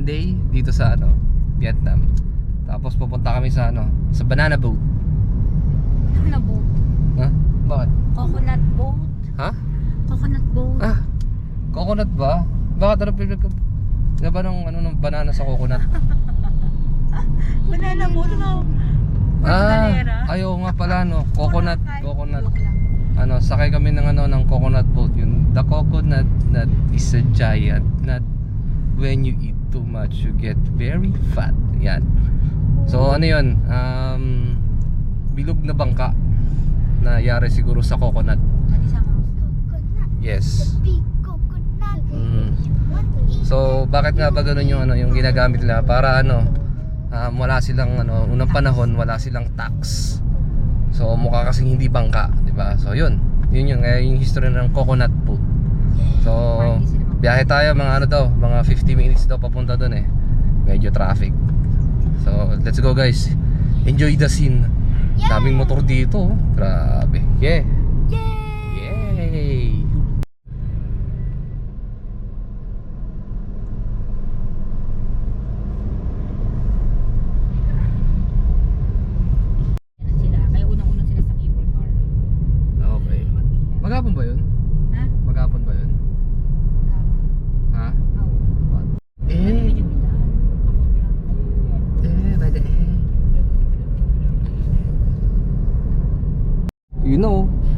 Day dito sa Vietnam. Tapos pupunta kami sa sa banana boat. Banana boat. Ha? Bakit? Coconut boat. Ha? Coconut boat. Ah, coconut ba? Bakit ba ng banana sa coconut? Banana boat na. Ayaw nga pala coconut. Joke lang. Sakay kami ng ng coconut boat. The coconut nut is a giant nut. When you eat too much, you get very fat. Yan. So yun? Bilog na bangka na yari siguro sa coconut. Yes. So bakit nga ba ganun yung ginagamit nila para wala silang unang panahon wala silang tax. So mukha kasing hindi bangka, 'di ba? So yun yung history ng coconut boat. So biyahe tayo mga mga 50 minutes daw papunta doon eh. Medyo traffic. So let's go guys. Enjoy the scene. Daming motor dito. Grabe. Yeah. Yay. Kaya unang-unang sila sa cable car. Okay. Maghapon ba yun? Ha? Maghapon ba yun? Ha? What? By the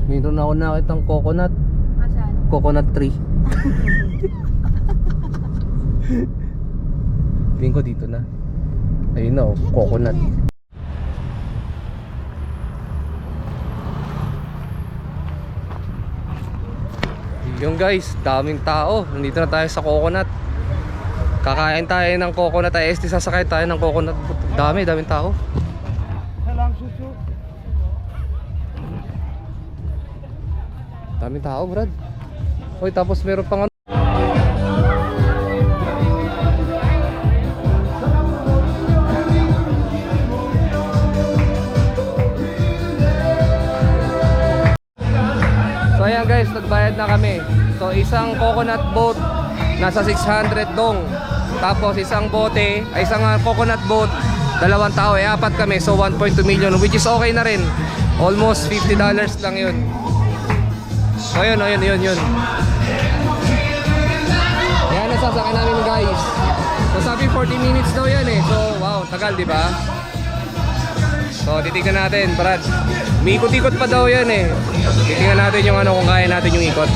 mayroon ako nakitang coconut tree. Tingin ko dito na. Ayun coconut. Yung guys, daming tao. Nandito na tayo sa coconut. Kakain tayo ng coconut IST, sasakay tayo ng coconut. Daming tao. Daming tao, Brad. Hoy, tapos meron pang So ayan guys, nagbayad na kami. So isang coconut boat nasa 600 dong. Tapos isang coconut boat, 2 tao, apat kami. So 1.2 million, which is okay na rin. Almost $50 lang yun. So yun. Ayan, nasasakay namin guys. So sabi 40 minutes daw yan eh. So wow, tagal, di ba? So titignan natin, Brad. May ikot-ikot pa daw yan eh. Titignan natin yung kung kaya natin yung ikot.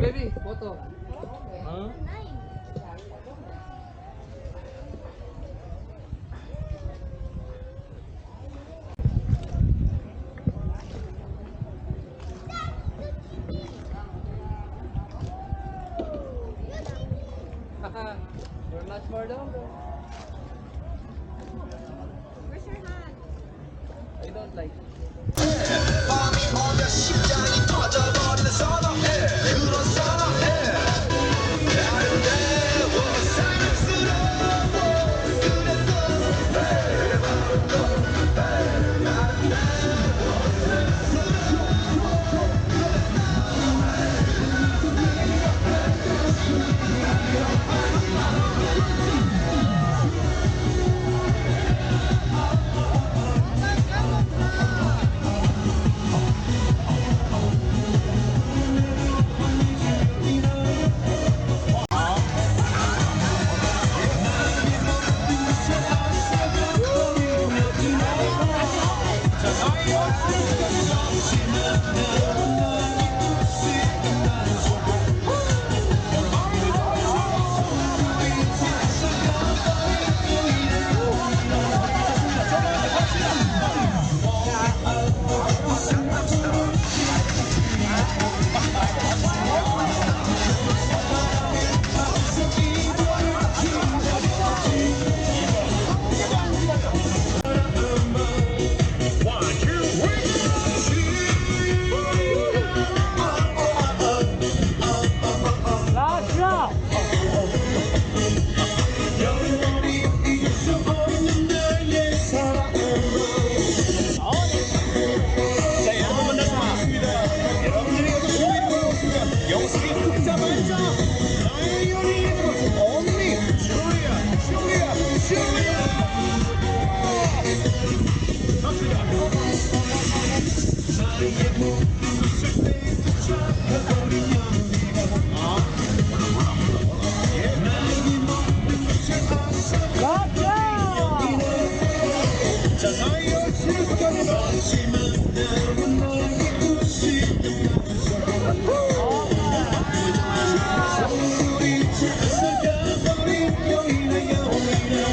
Baby, photo. We're much more down. Where's your hand? I don't like.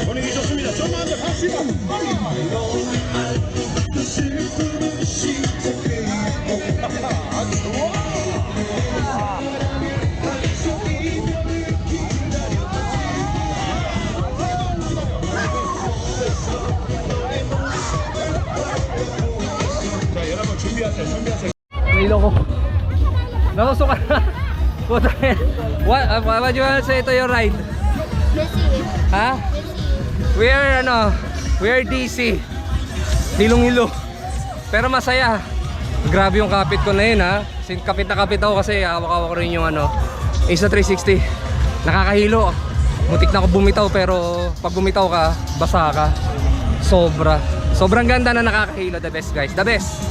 분위기 좋습니다. 좀만 더 갑시다. 자, 여러분 준비하세요. 준비하세요. Nilo ko. Nakusukan na. Puta yan. What do you want to say to your ride? Messi. Ha? Messi. We are DC. Hilong-hilo. Pero masaya. Grabe yung kapit ko na yun ha. Kapit na kapit ako kasi hawak-hawak ko rin yung Insta360. Nakakahilo. Muntik na ako bumitaw pero pag bumitaw ka, basa ka. Sobrang ganda na nakakahilo. The best guys. The best.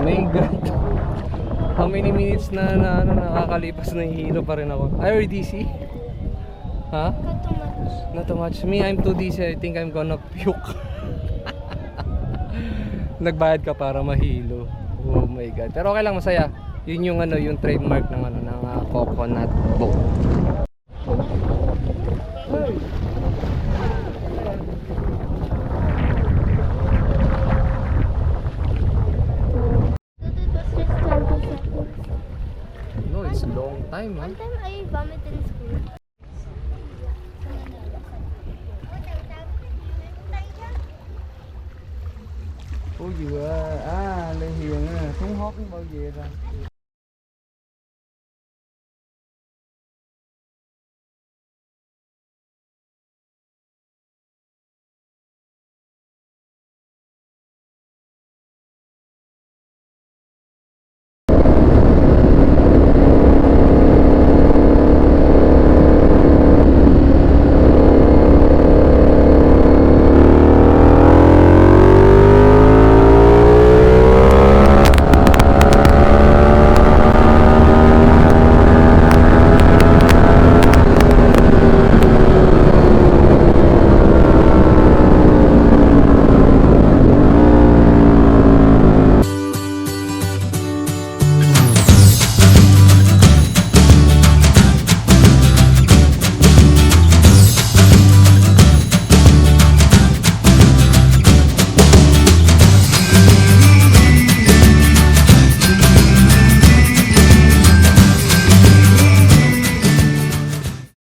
My God. How many minutes na nakakalipas na hilo pa rin ako. Are you DC? Ha? Not too much. Not too much. Me, I'm too DC. I think I'm gonna puke. Nagbayad ka para mahilo. Oh my God. Pero okay lang, masaya. Yun yung yung trademark ng coconut boat. No, it's long time, One time I vomited in school. Ủa gì à, lấy hiền à, không hót bao giờ ra.